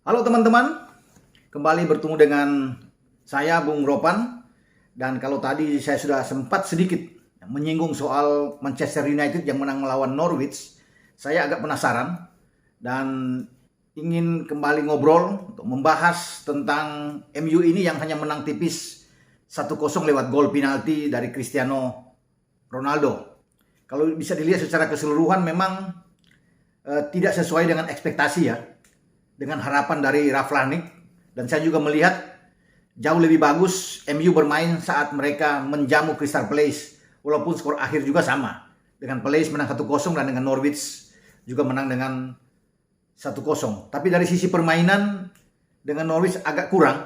Halo teman-teman, kembali bertemu dengan saya Bung Ropan. Dan kalau tadi saya sudah sempat sedikit menyinggung soal Manchester United yang menang melawan Norwich, saya agak penasaran dan ingin kembali ngobrol untuk membahas tentang MU ini yang hanya menang tipis 1-0 lewat gol penalti dari Cristiano Ronaldo. Kalau bisa dilihat secara keseluruhan memang tidak sesuai dengan ekspektasi ya, dengan harapan dari Ralf Rangnick. Dan saya juga melihat jauh lebih bagus MU bermain saat mereka menjamu Crystal Palace, walaupun skor akhir juga sama, dengan Palace menang 1-0 dan dengan Norwich juga menang dengan 1-0. Tapi dari sisi permainan dengan Norwich agak kurang,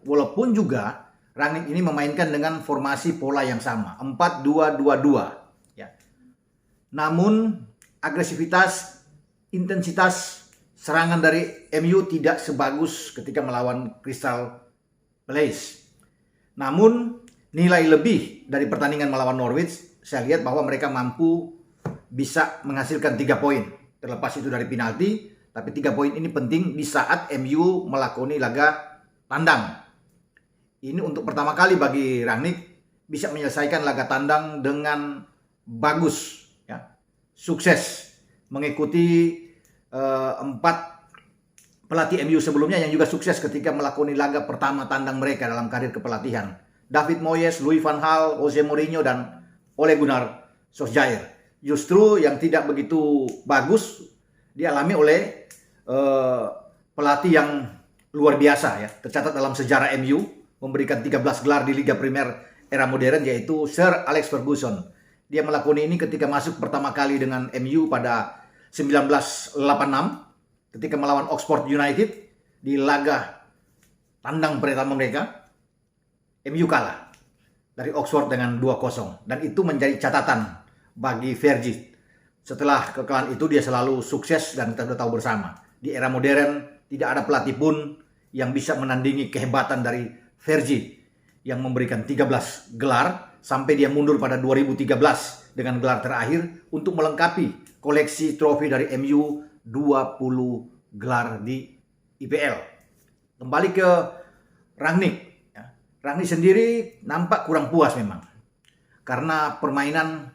walaupun juga Rangnick ini memainkan dengan formasi pola yang sama, 4-2-2-2 ya. Namun agresivitas, intensitas serangan dari MU tidak sebagus ketika melawan Crystal Palace. Namun nilai lebih dari pertandingan melawan Norwich, saya lihat bahwa mereka mampu bisa menghasilkan 3 poin. Terlepas itu dari penalti, tapi 3 poin ini penting di saat MU melakoni laga tandang. Ini untuk pertama kali bagi Rangnick bisa menyelesaikan laga tandang dengan bagus ya. Sukses mengikuti 4 pelatih MU sebelumnya yang juga sukses ketika melakoni laga pertama tandang mereka dalam karir kepelatihan. David Moyes, Louis van Gaal, Jose Mourinho, dan Ole Gunnar Solskjaer. Justru yang tidak begitu bagus dialami oleh pelatih yang luar biasa ya, tercatat dalam sejarah MU, memberikan 13 gelar di Liga Premier era modern, yaitu Sir Alex Ferguson. Dia melakoni ini ketika masuk pertama kali dengan MU pada 1986 ketika melawan Oxford United di laga tandang pertama mereka. MU kalah dari Oxford dengan 2-0 dan itu menjadi catatan bagi Fergie. Setelah kekalahan itu dia selalu sukses dan kita sudah tahu bersama. Di era modern tidak ada pelatih pun yang bisa menandingi kehebatan dari Fergie yang memberikan 13 gelar sampai dia mundur pada 2013 dengan gelar terakhir untuk melengkapi koleksi trofi dari MU, 20 gelar di IPL. Kembali ke Rangnick. Rangnick sendiri nampak kurang puas memang. Karena permainan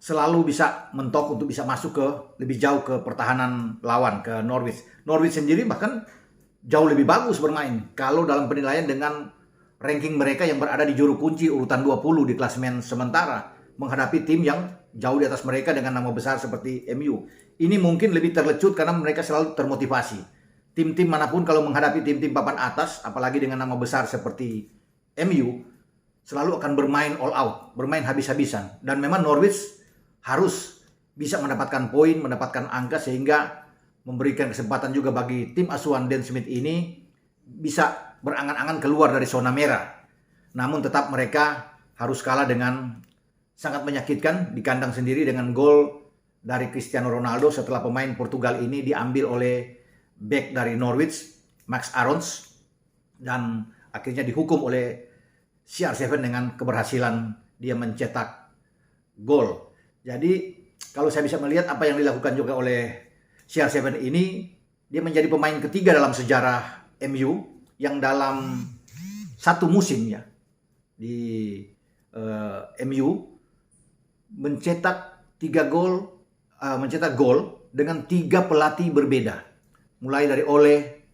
selalu bisa mentok untuk bisa masuk ke lebih jauh ke pertahanan lawan, ke Norwich. Norwich sendiri bahkan jauh lebih bagus bermain kalau dalam penilaian dengan ranking mereka yang berada di juru kunci urutan 20 di klasemen sementara, menghadapi tim yang jauh di atas mereka dengan nama besar seperti MU. Ini mungkin lebih terlecut karena mereka selalu termotivasi. Tim-tim manapun kalau menghadapi tim-tim papan atas, apalagi dengan nama besar seperti MU, selalu akan bermain all out, bermain habis-habisan. Dan memang Norwich harus bisa mendapatkan poin, mendapatkan angka, sehingga memberikan kesempatan juga bagi tim asuhan Dan Smith ini bisa berangan-angan keluar dari zona merah. Namun tetap mereka harus kalah dengan sangat menyakitkan di kandang sendiri dengan gol dari Cristiano Ronaldo setelah pemain Portugal ini diambil oleh bek dari Norwich, Max Aarons, dan akhirnya dihukum oleh CR7 dengan keberhasilan dia mencetak gol. Jadi kalau saya bisa melihat apa yang dilakukan juga oleh CR7 ini, dia menjadi pemain ketiga dalam sejarah MU yang dalam satu musim ya di MU mencetak 3 gol, mencetak gol dengan 3 pelatih berbeda. Mulai dari Ole,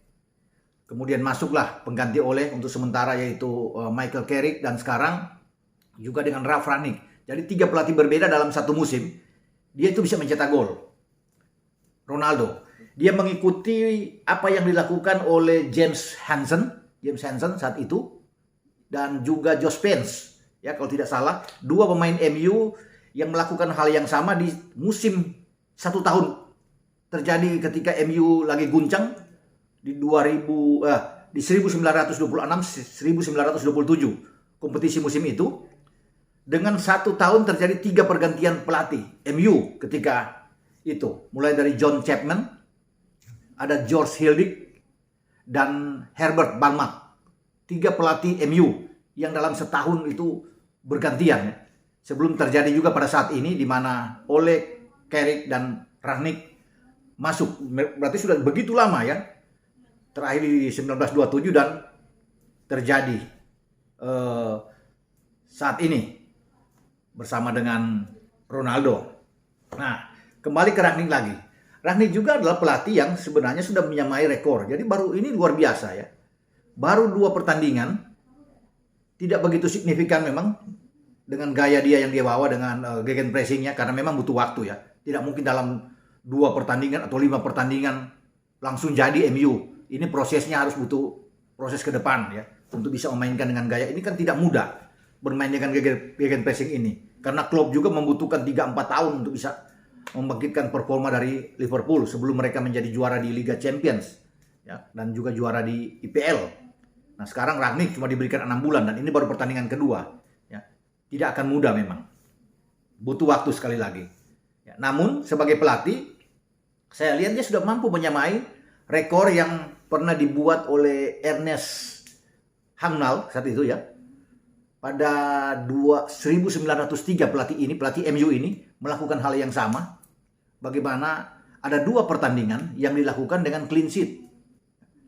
kemudian masuklah pengganti Ole untuk sementara yaitu Michael Carrick, dan sekarang juga dengan Ralf Rangnick. Jadi 3 pelatih berbeda dalam satu musim, dia itu bisa mencetak gol. Ronaldo, dia mengikuti apa yang dilakukan oleh James Hansen saat itu, dan juga Josh Spence. Ya, kalau tidak salah, 2 pemain MU yang melakukan hal yang sama di musim 1 tahun. Terjadi ketika MU lagi guncang di 1926-1927 kompetisi musim itu. Dengan 1 tahun terjadi 3 pergantian pelatih MU ketika itu. Mulai dari John Chapman, ada George Hildig, dan Herbert Balmack. 3 pelatih MU yang dalam setahun itu bergantian. Sebelum terjadi juga pada saat ini di mana Ole, Carrick, dan Rangnick masuk. Berarti sudah begitu lama ya terakhir di 1927 dan terjadi saat ini bersama dengan Ronaldo. Nah, kembali ke Rangnick lagi. Rangnick juga adalah pelatih yang sebenarnya sudah menyamai rekor. Jadi baru ini luar biasa ya. Baru 2 pertandingan, tidak begitu signifikan memang dengan gaya dia yang dia bawa dengan gegenpressingnya, karena memang butuh waktu ya. Tidak mungkin dalam 2 pertandingan atau 5 pertandingan langsung jadi MU. Ini prosesnya harus butuh proses ke depan ya, untuk bisa memainkan dengan gaya ini kan tidak mudah bermain dengan gegenpressing ini. Karena Klopp juga membutuhkan 3-4 tahun untuk bisa membangkitkan performa dari Liverpool sebelum mereka menjadi juara di Liga Champions ya, dan juga juara di IPL. Nah, sekarang Rangnick cuma diberikan 6 bulan dan ini baru pertandingan kedua ya. Tidak akan mudah memang. Butuh waktu sekali lagi. Ya, namun sebagai pelatih saya lihat dia sudah mampu menyamai rekor yang pernah dibuat oleh Ernest Hagnall saat itu ya. Pada 1903 pelatih MU ini melakukan hal yang sama. Bagaimana ada 2 pertandingan yang dilakukan dengan clean sheet.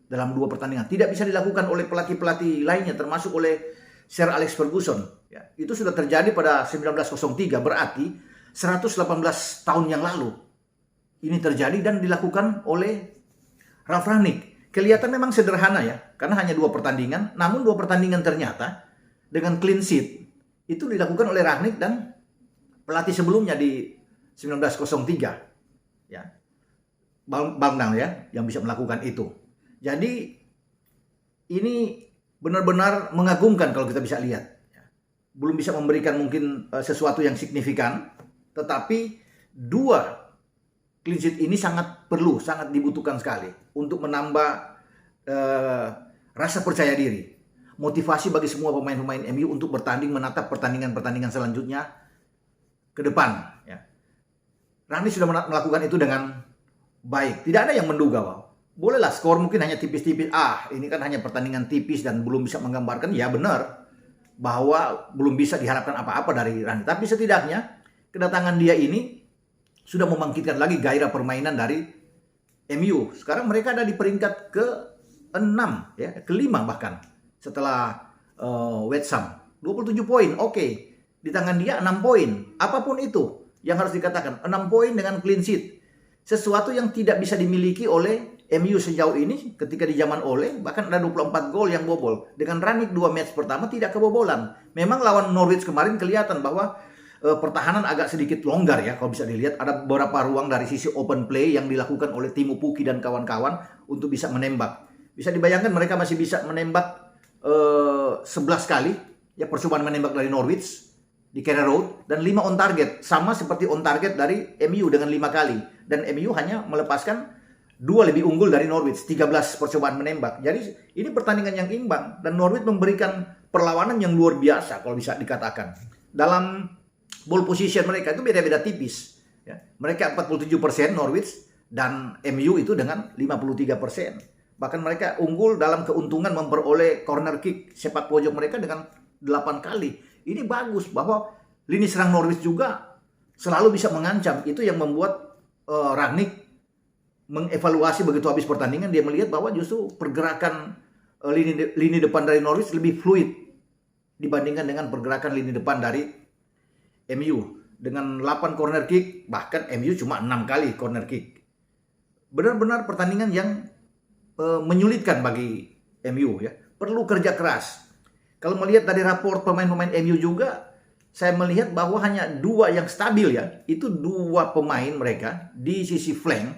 Dalam 2 pertandingan. Tidak bisa dilakukan oleh pelatih-pelatih lainnya termasuk oleh Sir Alex Ferguson. Ya, itu sudah terjadi pada 1903, berarti 118 tahun yang lalu. Ini terjadi dan dilakukan oleh Ralf Rangnick. Kelihatan memang sederhana ya, karena hanya 2 pertandingan. Namun 2 pertandingan ternyata dengan clean sheet itu dilakukan oleh Rangnick dan pelatih sebelumnya di 1903 ya, Bagnall ya, yang bisa melakukan itu. Jadi ini benar-benar mengagumkan kalau kita bisa lihat. Belum bisa memberikan mungkin sesuatu yang signifikan, tetapi 2 clean sheet ini sangat perlu, sangat dibutuhkan sekali untuk menambah rasa percaya diri. Motivasi bagi semua pemain-pemain MU untuk bertanding, menatap pertandingan-pertandingan selanjutnya ke depan. Ya. Rangnick sudah melakukan itu dengan baik. Tidak ada yang menduga, bolehlah skor mungkin hanya tipis-tipis. Ini kan hanya pertandingan tipis dan belum bisa menggambarkan. Ya benar, bahwa belum bisa diharapkan apa-apa dari Rangnick. Tapi setidaknya kedatangan dia ini sudah membangkitkan lagi gairah permainan dari MU. Sekarang mereka ada di peringkat ke-6, ya, ke-5 bahkan. Setelah West Ham 27 poin, oke. Di tangan dia 6 poin. Apapun itu yang harus dikatakan, 6 poin dengan clean sheet. Sesuatu yang tidak bisa dimiliki oleh MU sejauh ini ketika di zaman Ole, bahkan ada 24 gol yang bobol. Dengan Rangnick 2 match pertama tidak kebobolan. Memang lawan Norwich kemarin kelihatan bahwa pertahanan agak sedikit longgar ya, kalau bisa dilihat. Ada beberapa ruang dari sisi open play yang dilakukan oleh Timo Pukki dan kawan-kawan untuk bisa menembak. Bisa dibayangkan mereka masih bisa menembak 11 kali ya, percobaan menembak dari Norwich di Carrow Road, dan 5 on target, sama seperti on target dari MU dengan 5 kali, dan MU hanya melepaskan 2 lebih unggul dari Norwich, 13 percobaan menembak. Jadi ini pertandingan yang imbang dan Norwich memberikan perlawanan yang luar biasa kalau bisa dikatakan. Dalam ball position mereka itu beda-beda tipis ya. Mereka 47% Norwich dan MU itu dengan 53%. Bahkan mereka unggul dalam keuntungan memperoleh corner kick sepak pojok mereka dengan 8 kali. Ini bagus bahwa lini serang Norwich juga selalu bisa mengancam. Itu yang membuat Rangnick mengevaluasi begitu habis pertandingan. Dia melihat bahwa justru pergerakan lini depan dari Norwich lebih fluid dibandingkan dengan pergerakan lini depan dari MU. Dengan 8 corner kick, bahkan MU cuma 6 kali corner kick. Benar-benar pertandingan yang menyulitkan bagi MU ya. Perlu kerja keras. Kalau melihat dari raport pemain-pemain MU juga, saya melihat bahwa hanya 2 yang stabil ya. Itu 2 pemain mereka di sisi flank,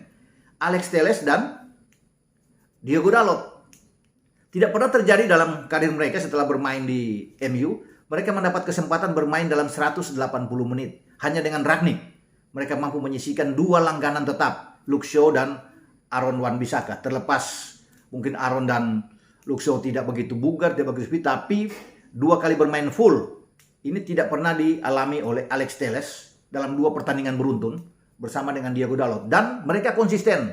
Alex Telles dan Diogo Dalot. Tidak pernah terjadi dalam karir mereka setelah bermain di MU, mereka mendapat kesempatan bermain dalam 180 menit. Hanya dengan Rangnick mereka mampu menyisihkan 2 langganan tetap, Luke Shaw dan Aaron Wan-Bissaka. Terlepas mungkin Aaron dan Luke Shaw tidak begitu bugar, tidak begitu speed, tapi 2 kali bermain full. Ini tidak pernah dialami oleh Alex Telles dalam 2 pertandingan beruntun bersama dengan Diogo Dalot. Dan mereka konsisten.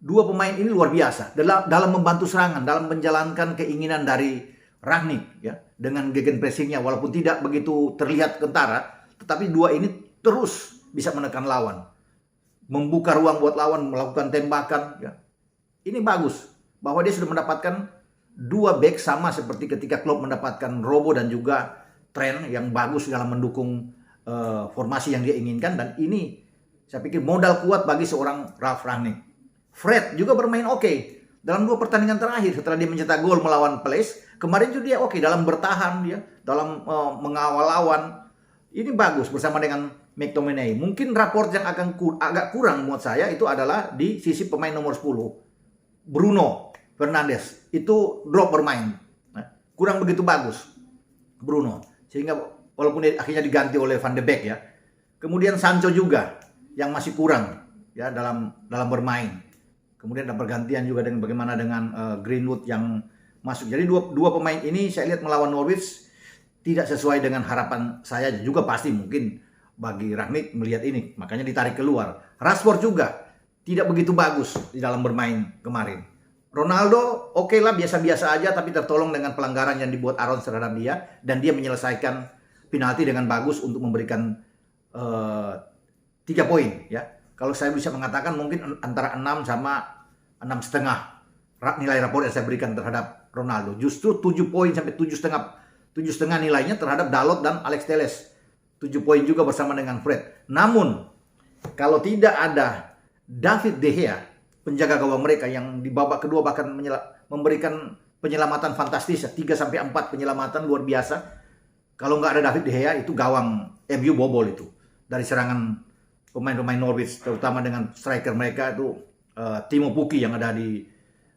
2 pemain ini luar biasa dalam membantu serangan, dalam menjalankan keinginan dari Rangnick ya, dengan gegenpressingnya walaupun tidak begitu terlihat kentara, tetapi 2 ini terus bisa menekan lawan, membuka ruang buat lawan melakukan tembakan ya. Ini bagus bahwa dia sudah mendapatkan 2 back sama seperti ketika Klopp mendapatkan Robo dan juga Trent yang bagus dalam mendukung formasi yang dia inginkan. Dan ini saya pikir modal kuat bagi seorang Ralf Rangnick. Fred juga bermain oke dalam 2 pertandingan terakhir setelah dia mencetak gol melawan Palace. Kemarin juga dia oke dalam bertahan, dia dalam mengawal lawan. Ini bagus bersama dengan McTominay. Mungkin raport yang akan agak kurang menurut saya itu adalah di sisi pemain nomor 10. Bruno Fernandes itu drop bermain. Nah, kurang begitu bagus Bruno. Sehingga walaupun dia akhirnya diganti oleh Van de Beek ya. Kemudian Sancho juga yang masih kurang ya dalam bermain. Kemudian ada pergantian juga dengan bagaimana dengan Greenwood yang masuk. Jadi dua pemain ini saya lihat melawan Norwich tidak sesuai dengan harapan saya. Juga pasti mungkin bagi Rangnick melihat ini, makanya ditarik keluar. Rashford juga tidak begitu bagus di dalam bermain kemarin. Ronaldo oke lah, biasa-biasa aja, tapi tertolong dengan pelanggaran yang dibuat Aarons terhadap dia, dan dia menyelesaikan penalti dengan bagus untuk memberikan 3 poin ya. Kalau saya bisa mengatakan mungkin antara 6 sama 6,5 nilai rapor yang saya berikan terhadap Ronaldo. Justru 7 poin sampai 7,5 nilainya terhadap Dalot dan Alex Telles. 7 poin juga bersama dengan Fred. Namun kalau tidak ada David De Gea, penjaga gawang mereka yang di babak kedua bahkan memberikan penyelamatan fantastis, 3-4 penyelamatan luar biasa. Kalau nggak ada David De Gea, itu gawang MU bobol itu. Dari serangan pemain-pemain Norwich, terutama dengan striker mereka itu Timo Pukki yang ada di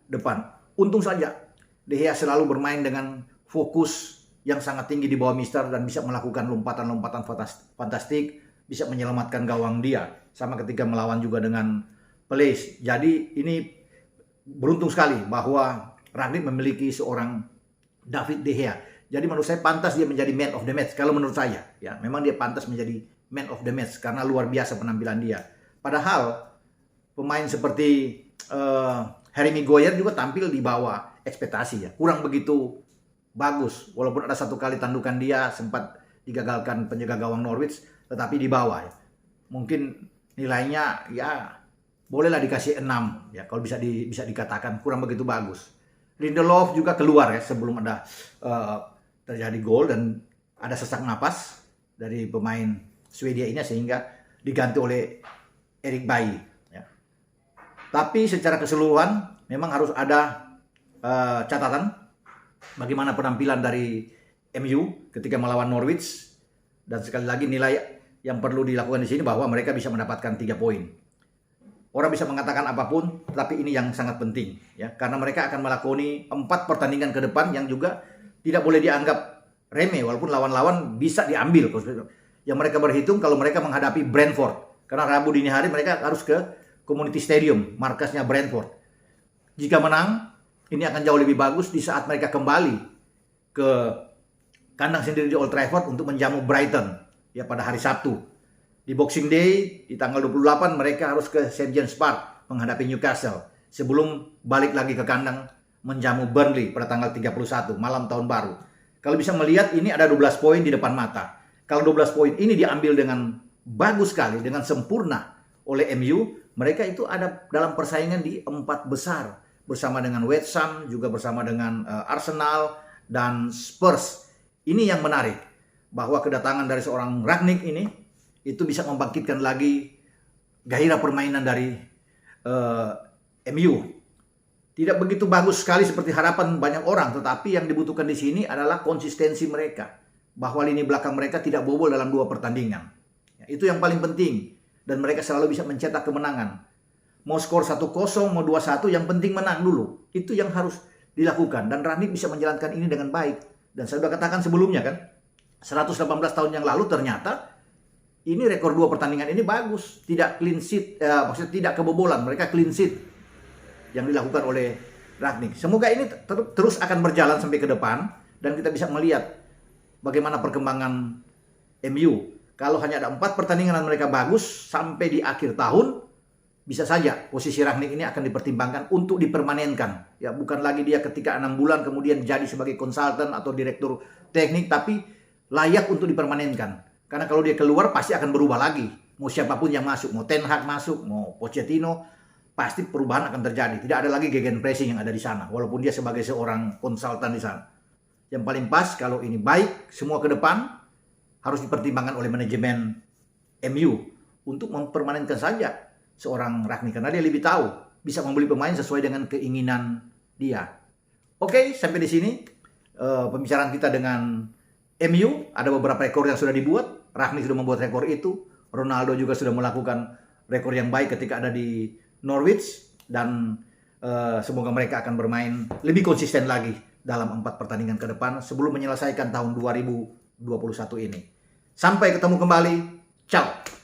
depan. Untung saja De Gea selalu bermain dengan fokus yang sangat tinggi di bawah Mister dan bisa melakukan lompatan-lompatan fantastik, bisa menyelamatkan gawang dia. Sama ketika melawan juga dengan Palace. Jadi ini beruntung sekali bahwa Rangnick memiliki seorang David De Gea. Jadi menurut saya pantas dia menjadi man of the match. Kalau menurut saya, ya memang dia pantas menjadi man of the match karena luar biasa penampilan dia. Padahal pemain seperti Harry Maguire juga tampil di bawah ekspektasi ya. Kurang begitu bagus. Walaupun ada 1 kali tandukan dia sempat digagalkan penjaga gawang Norwich, tetapi di bawah ya. Mungkin nilainya ya bolehlah dikasih 6 ya, kalau bisa dikatakan kurang begitu bagus. Lindelof juga keluar ya sebelum ada terjadi gol dan ada sesak napas dari pemain Swedia ini sehingga diganti oleh Eric Bailly ya. Tapi secara keseluruhan memang harus ada catatan bagaimana penampilan dari MU ketika melawan Norwich, dan sekali lagi nilai yang perlu dilakukan di sini bahwa mereka bisa mendapatkan 3 poin. Orang bisa mengatakan apapun, tapi ini yang sangat penting ya, karena mereka akan melakoni 4 pertandingan ke depan yang juga tidak boleh dianggap remeh, walaupun lawan-lawan bisa diambil. Yang mereka berhitung kalau mereka menghadapi Brentford, karena Rabu dini hari mereka harus ke Community Stadium, markasnya Brentford. Jika menang, ini akan jauh lebih bagus di saat mereka kembali ke kandang sendiri di Old Trafford untuk menjamu Brighton ya pada hari Sabtu. Di Boxing Day di tanggal 28 mereka harus ke St. James Park menghadapi Newcastle sebelum balik lagi ke kandang menjamu Burnley pada tanggal 31 malam tahun baru. Kalau bisa melihat ini ada 12 poin di depan mata. Kalau 12 poin ini diambil dengan bagus sekali, dengan sempurna oleh MU, mereka itu ada dalam persaingan di 4 besar bersama dengan West Ham, juga bersama dengan Arsenal dan Spurs. Ini yang menarik, bahwa kedatangan dari seorang Rangnick ini itu bisa membangkitkan lagi gairah permainan dari MU. Tidak begitu bagus sekali seperti harapan banyak orang, tetapi yang dibutuhkan di sini adalah konsistensi mereka, bahwa lini belakang mereka tidak bobol dalam 2 pertandingan. Ya, itu yang paling penting, dan mereka selalu bisa mencetak kemenangan. Mau skor 1-0, mau 2-1, yang penting menang dulu. Itu yang harus dilakukan, dan Rangnick bisa menjalankan ini dengan baik. Dan saya sudah katakan sebelumnya kan, 118 tahun yang lalu ternyata ini rekor 2 pertandingan ini bagus, tidak clean sheet, maksudnya tidak kebobolan, mereka clean sheet yang dilakukan oleh Rangnick. Semoga ini terus akan berjalan sampai ke depan dan kita bisa melihat bagaimana perkembangan MU. Kalau hanya ada 4 pertandingan dan mereka bagus sampai di akhir tahun, bisa saja posisi Rangnick ini akan dipertimbangkan untuk dipermanenkan. Ya, bukan lagi dia ketika 6 bulan kemudian jadi sebagai konsultan atau direktur teknik, tapi layak untuk dipermanenkan. Karena kalau dia keluar pasti akan berubah lagi. Mau siapapun yang masuk, mau Ten Hag masuk, mau Pochettino, pasti perubahan akan terjadi. Tidak ada lagi gegenpressing yang ada di sana, walaupun dia sebagai seorang konsultan di sana. Yang paling pas kalau ini baik semua ke depan harus dipertimbangkan oleh manajemen MU untuk mempermanenkan saja seorang Rangnick karena dia lebih tahu bisa membeli pemain sesuai dengan keinginan dia. Oke, sampai di sini pembicaraan kita dengan MU. Ada beberapa rekor yang sudah dibuat. Rangnick sudah membuat rekor itu. Ronaldo juga sudah melakukan rekor yang baik ketika ada di Norwich. Dan semoga mereka akan bermain lebih konsisten lagi dalam 4 pertandingan ke depan sebelum menyelesaikan tahun 2021 ini. Sampai ketemu kembali. Ciao.